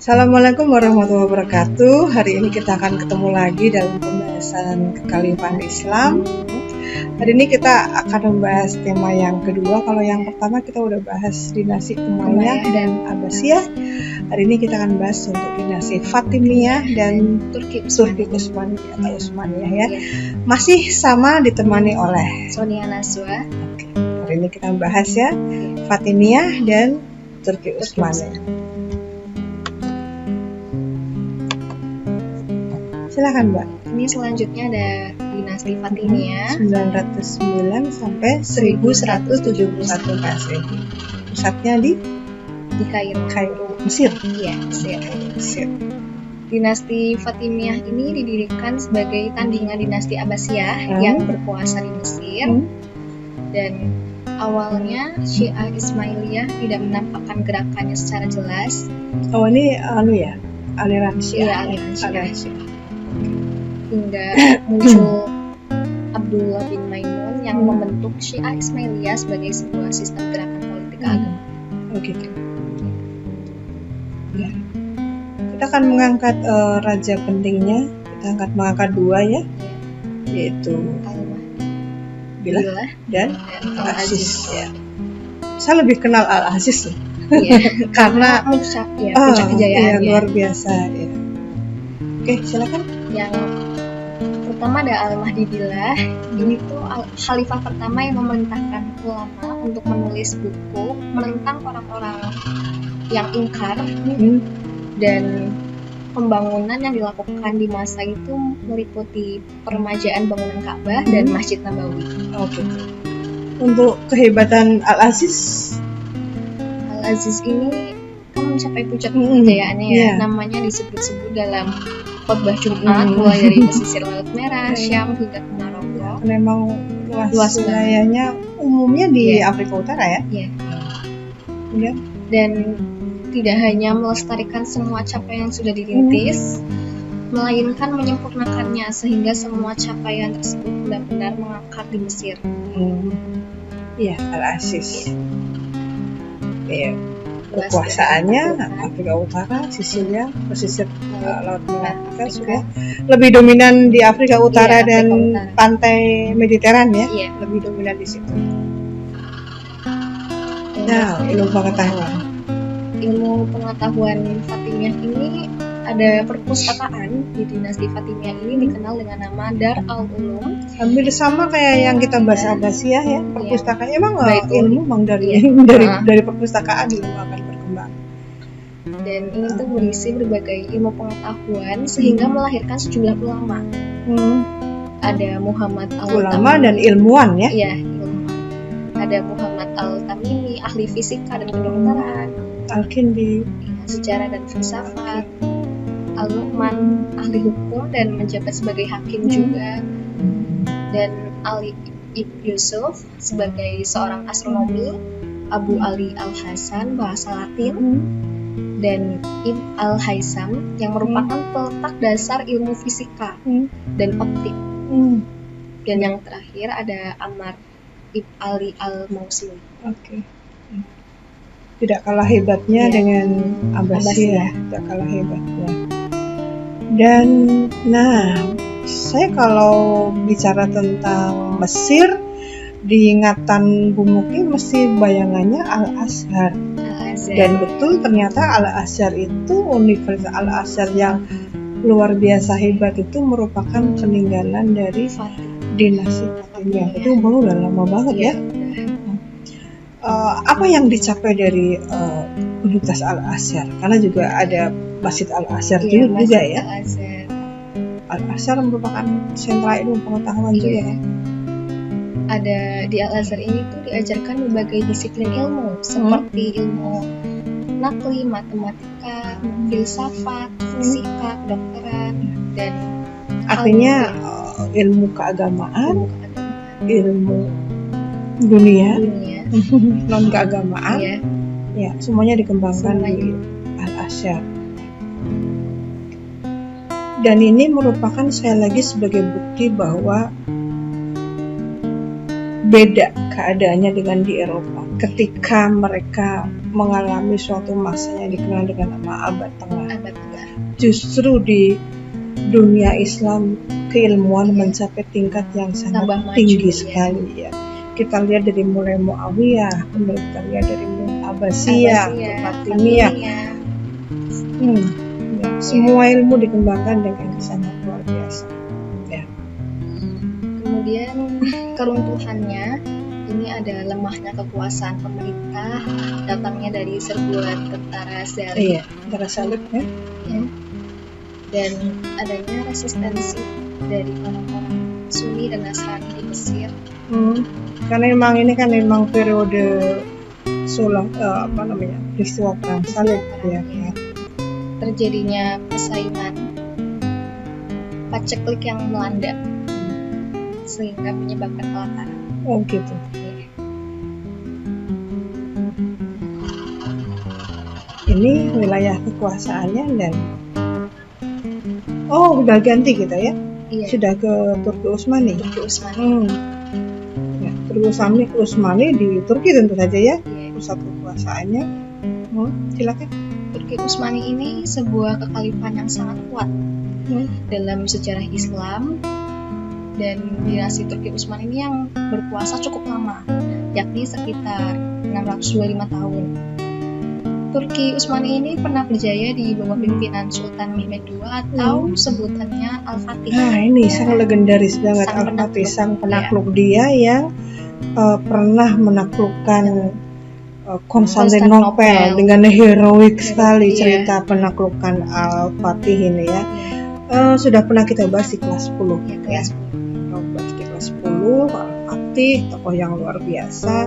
Assalamualaikum warahmatullahi wabarakatuh. Hari ini kita akan ketemu lagi dalam pembahasan kekhalifahan Islam. Hari ini kita akan membahas tema yang kedua. Kalau yang pertama kita udah bahas dinasti Umayyah dan Abbasiyah. Hari ini kita akan bahas untuk dinasti Fatimiyah dan Turki Utsmani atau Utsmaniyah ya. Masih sama ditemani oleh Sonia Naswa. Hari ini kita bahas ya Fatimiyah dan Turki Utsmani. Silakan Mbak. Ini selanjutnya ada dinasti Fatimiyah 909 sampai 1171 Masehi. Pusatnya di Kairo, Mesir. Iya, Mesir. Dinasti Fatimiyah ini didirikan sebagai tandingan dinasti Abbasiyah yang berkuasa di Mesir. Dan awalnya Syiah Ismailiyah tidak menampakkan gerakannya secara jelas. Oh ini aliran Syiah. Iya, aliran Syiah. Hingga muncul Abdullah bin Maimun yang membentuk Syiah Ismailiyah sebagai sebuah sistem gerakan politik agama. Oh gitu. Ya. Kita akan mengangkat raja pentingnya. Kita mengangkat dua ya, yaitu Billah dan Al-Aziz. Ya. Saya lebih kenal Al-Aziz loh. Iya. Karena puncak kejayaan luar biasa ya. Oke, silakan. Yang pertama ada Al-Mahdi Billah. Ini tuh khalifah pertama yang memerintahkan ulama untuk menulis buku menentang orang-orang yang ingkar dan pembangunan yang dilakukan di masa itu meliputi peremajaan bangunan Ka'bah dan Masjid Nabawi. Oke. Untuk kehebatan Al-Aziz ini kan mencapai puncak kejayaannya ya. Namanya disebut-sebut dalam khotbah Jumat mulai dari pesisir Laut Merah, Syam hingga ke Maroko. Memang luas wilayahnya umumnya di Afrika Utara ya. Iya. Ya. Dan tidak hanya melestarikan semua capaian yang sudah dirintis, melainkan menyempurnakannya sehingga semua capaian tersebut benar-benar mengakar di Mesir. Iya, Al-Aziz. Iya. Kekuasaannya Afrika Utara, Sisilia, pesisir Laut Merah kan sudah lebih dominan di Afrika Utara dan pantai Mediteran ya. Iya. Lebih dominan di situ. Nah, ilmu pengetahuan Fatimiyah ini ada perpustakaan di dinasti Fatimiyah ini dikenal dengan nama Dar al-Ulum. Hampir sama kayak yang kita bahas Abbasiyah ya, perpustakaan. Emang ilmu dari perpustakaan ilmu akan berkembang. Dan ini tuh berisi berbagai ilmu pengetahuan sehingga melahirkan sejumlah ulama. Ada Muhammad ulama dan ilmuwan ya. Iya, ilmuwan. Ada Muhammad al-Tamimi, ahli fisika dan kedokteran. Al-Kindi, sejarah dan filsafat. Al-Luqman, ahli hukum dan menjabat sebagai hakim juga. Dan Ali ibn Yusuf sebagai seorang astronomi. Abu Ali al-Hasan bahasa Latin. Dan Ibn al-Haisam yang merupakan peletak dasar ilmu fisika dan optik. Dan yang terakhir ada Ammar ibn Ali al-Mausili. Oke. Tidak kalah hebatnya dengan Abbasiyah, tidak kalah hebatnya. Dan saya kalau bicara tentang Mesir, di ingatan Bu Muki mesti bayangannya Al-Azhar. Dan betul ternyata Al-Azhar itu, Universitas Al-Azhar yang luar biasa hebat itu merupakan peninggalan dari dinasti Fatimiyah. Itu udah lama banget ya. Apa yang dicapai dari Universitas Al-Azhar? Karena juga ada Masjid Al-Azhar juga ya. Al-Azhar merupakan sentra ilmu pengetahuan juga kan. Ada di Al-Azhar ini tuh diajarkan berbagai disiplin ilmu seperti ilmu nakli, matematika, filsafat, fisika, kedokteran dan artinya ilmu keagamaan, ilmu dunia. Non keagamaan, ya semuanya dikembangkan di Al-Azhar. Dan ini merupakan sekali lagi sebagai bukti bahwa beda keadaannya dengan di Eropa. Ketika mereka mengalami suatu masa yang dikenal dengan nama abad tengah. Abad tengah. Justru di dunia Islam keilmuan mencapai tingkat yang sangat tinggi sekali ya. Kita lihat dari mulai Muawiyah, kemudian kita lihat dari Abbasiyah, Fatimiyah. Ya, semua ilmu dikembangkan dengan sangat luar biasa. Ya. Kemudian keruntuhannya ini ada lemahnya kekuasaan pemerintah, datangnya dari serbuan tentara salib. Iya, tentara salib ya. Dan adanya resistensi dari orang-orang Sunni dan Nasrani di Mesir. Karena memang periode peristiwa perang salib ya. Terjadinya persaingan paceklik yang melanda sehingga menyebabkan kelaparan. Oh gitu. Ini wilayah kekuasaannya dan udah ganti kita ya. Iya. Sudah ke Turki Utsmani. Ya, Turki Utsmani di Turki tentu saja ya. Iya. Pusat kekuasaannya. Silakan. Turki Utsmani ini sebuah kekhalifahan yang sangat kuat dalam sejarah Islam, dan dinasti Turki Utsmani ini yang berkuasa cukup lama, yakni sekitar 625 tahun. Turki Utsmani ini pernah berjaya di bawah pimpinan Sultan Mehmed II atau sebutannya Al-Fatih. Nah ini sangat legendaris banget, Al-Fatih, sang penakluk dia yang pernah menaklukkan Konstantinopel dengan heroik sekali cerita penaklukan Al-Fatih ini ya. Sudah pernah kita bahas di kelas 10 ya. Di kelas 10 Al-Fatih, tokoh yang luar biasa.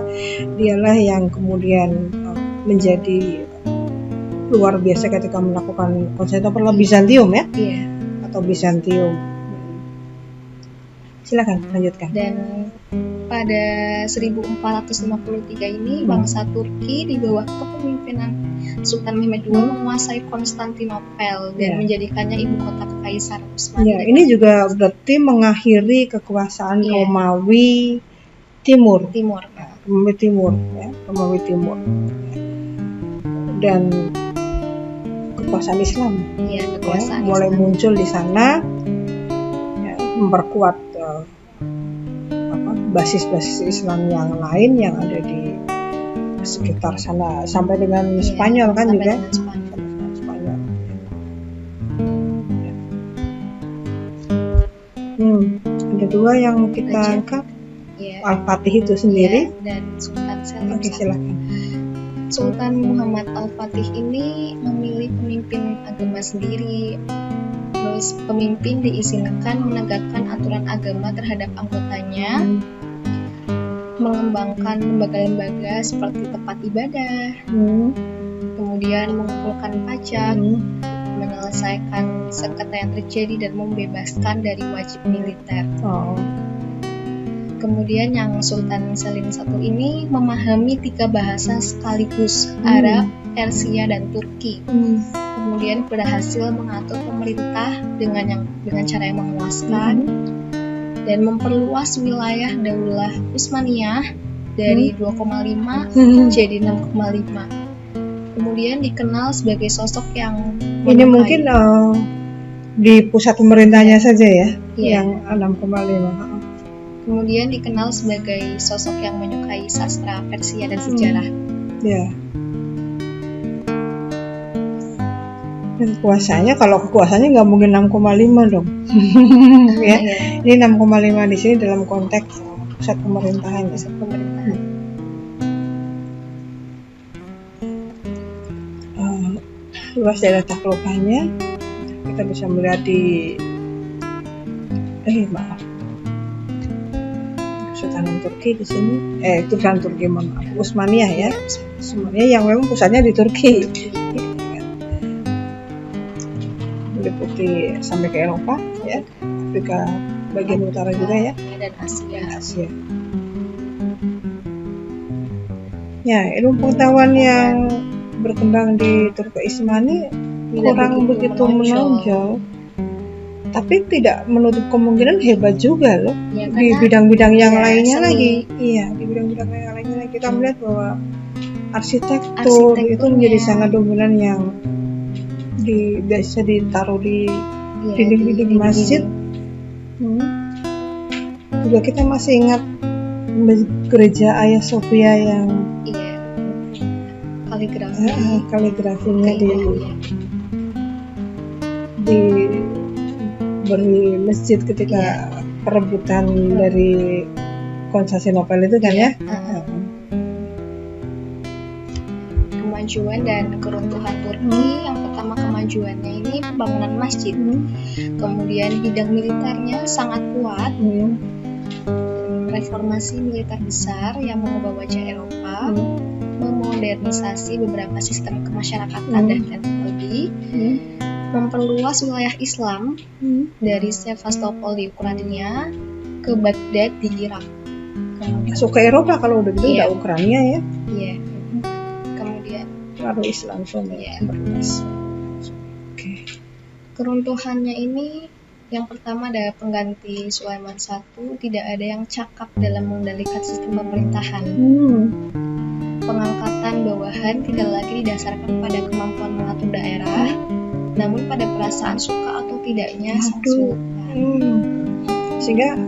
Dialah yang kemudian menjadi luar biasa ketika melakukan Konstantinopel Bizantium ya, atau Bizantium. Silakan lanjutkan. Dan pada 1453 ini bangsa Turki di bawah kepemimpinan Sultan Mehmed II menguasai Konstantinopel dan menjadikannya ibu kota Kekaisaran Utsmani. Ya, ini juga berarti mengakhiri kekuasaan Romawi Timur. Romawi Timur. Dan kekuasaan Islam. Mulai muncul di sana, memperkuat basis-basis Islam yang lain yang ada di sekitar sana sampai dengan Spanyol kan juga. Spanyol. Ada dua yang kita angkat, Al-Fatih itu sendiri dan Sultan Selim. Oke, silakan. Sultan Muhammad Al-Fatih ini memilih pemimpin agama sendiri. Terus pemimpin diizinkan menegakkan aturan agama terhadap anggotanya, mengembangkan lembaga-lembaga seperti tempat ibadah, kemudian mengumpulkan pajak, menyelesaikan sengketa yang terjadi dan membebaskan dari wajib militer. Kemudian yang Sultan Selim I ini memahami 3 bahasa sekaligus, Arab, Persia, dan Turki. Kemudian berhasil mengatur pemerintah dengan cara yang memuaskan dan memperluas wilayah Daulah Utsmaniyah dari 2,5 jadi 6,5. Kemudian dikenal sebagai sosok yang ini mungkin di pusat pemerintahnya saja ya, yang 6,5. Kemudian dikenal sebagai sosok yang menyukai sastra Persia dan sejarah. Dan kalau kekuasaannya nggak mungkin 6,5 dong. Ya. Ini 6,5 di sini dalam konteks pusat pemerintahan. Luas daerah taklukannya kita bisa melihat di Sultan Turki di sini, Sultan Turki Utsmaniyah ya, Utsmaniyah yang memang pusatnya di Turki, meliputi sampai ke Eropa ya, Afrika bagian utara juga ya, dan Asia. Ya, ilmu pengetahuan yang berkembang di Turki Utsmani kurang begitu menonjol. Tapi tidak menutup kemungkinan hebat juga loh di bidang-bidang yang lainnya lagi. Iya, di bidang-bidang yang lainnya lagi kita melihat bahwa arsitektur itu Arsitekturnya. menjadi sangat dominan yang biasa ditaruh di Iya, dinding-dinding di masjid. dinding. Juga kita masih ingat gereja Hagia Sophia yang Iya, kaligrafi. kaligrafinya Keindahannya. diberi masjid ketika perebutan dari Konstantinopel itu kan ya. Kemajuan dan keruntuhan Turki. Yang pertama, kemajuannya ini pembangunan masjid. Kemudian bidang militernya sangat kuat. Reformasi militer besar yang mengubah wajah Eropa, memodernisasi beberapa sistem kemasyarakatan dan teknologi, memperluas wilayah Islam dari Sevastopol di Ukraina ke Baghdad di Irak. Masuk ke Eropa kalau udah gitu, Iya. udah Ukraina ya. Iya. Kemudian Lalu Islam semua. Iya. Oke. keruntuhannya ini, yang pertama ada pengganti Sulaiman I, tidak ada yang cakap dalam mengendalikan sistem pemerintahan. Pengangkatan bawahan tidak lagi didasarkan pada kemampuan mengatur daerah, namun pada perasaan suka atau tidaknya sang sultan. Sehingga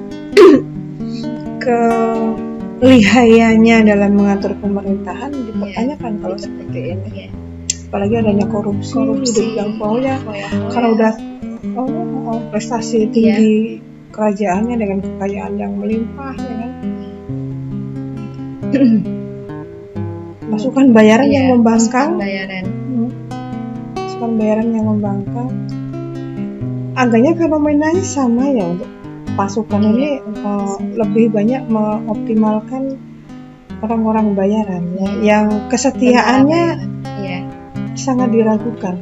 kelihayannya dalam mengatur pemerintahan dipertanyakan kalau seperti ini. Iya. Apalagi adanya korupsi. Dibilang pokoknya kalau udah prestasi tinggi kerajaannya dengan kekayaan yang melimpah ya kan. Pasukan bayaran yang membangkang. Pasukan bayaran yang membangkang. Agaknya fenomenanya sama ya, untuk pasukan ini lebih banyak mengoptimalkan orang-orang bayaran ya, yang kesetiaannya sangat diragukan.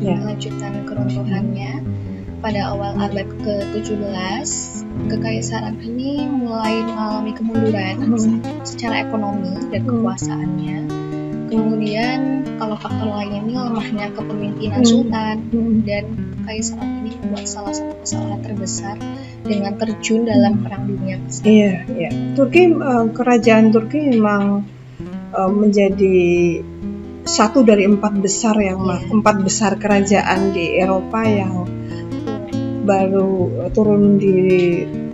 Lanjutan keruntuhannya, pada awal abad ke-17 kekaisaran ini mulai mengalami kemunduran secara ekonomi dan kekuasaannya. Kemudian kalau faktor lainnya ini lemahnya kepemimpinan sultan, dan kekaisaran ini membuat salah satu kesalahan terbesar dengan terjun dalam perang dunia besar. Iya. Turki, kerajaan Turki memang menjadi satu dari empat besar kerajaan di Eropa yang baru turun di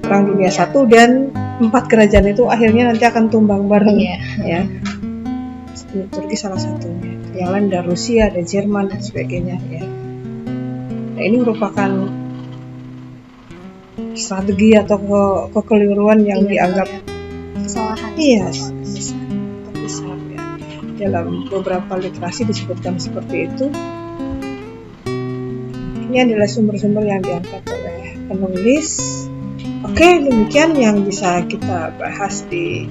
perang dunia I, dan 4 kerajaan itu akhirnya nanti akan tumbang bareng. Ya. Turki salah satunya. Yang lain ada Rusia, ada Jerman dan sebagainya ya. Nah, ini merupakan strategi atau kekeliruan yang dianggap kesalahan. Terbesar ya. Dalam beberapa literasi disebutkan seperti itu. Ini adalah sumber-sumber yang diangkat oleh penulis. Oke, demikian yang bisa kita bahas di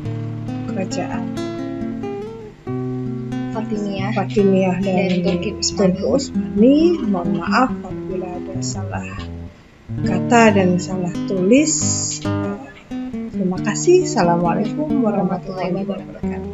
kerajaan Fatimiyah dan Turki Utsmani. Mohon maaf apabila ada salah kata dan salah tulis. Terima kasih. Assalamualaikum warahmatullahi wabarakatuh.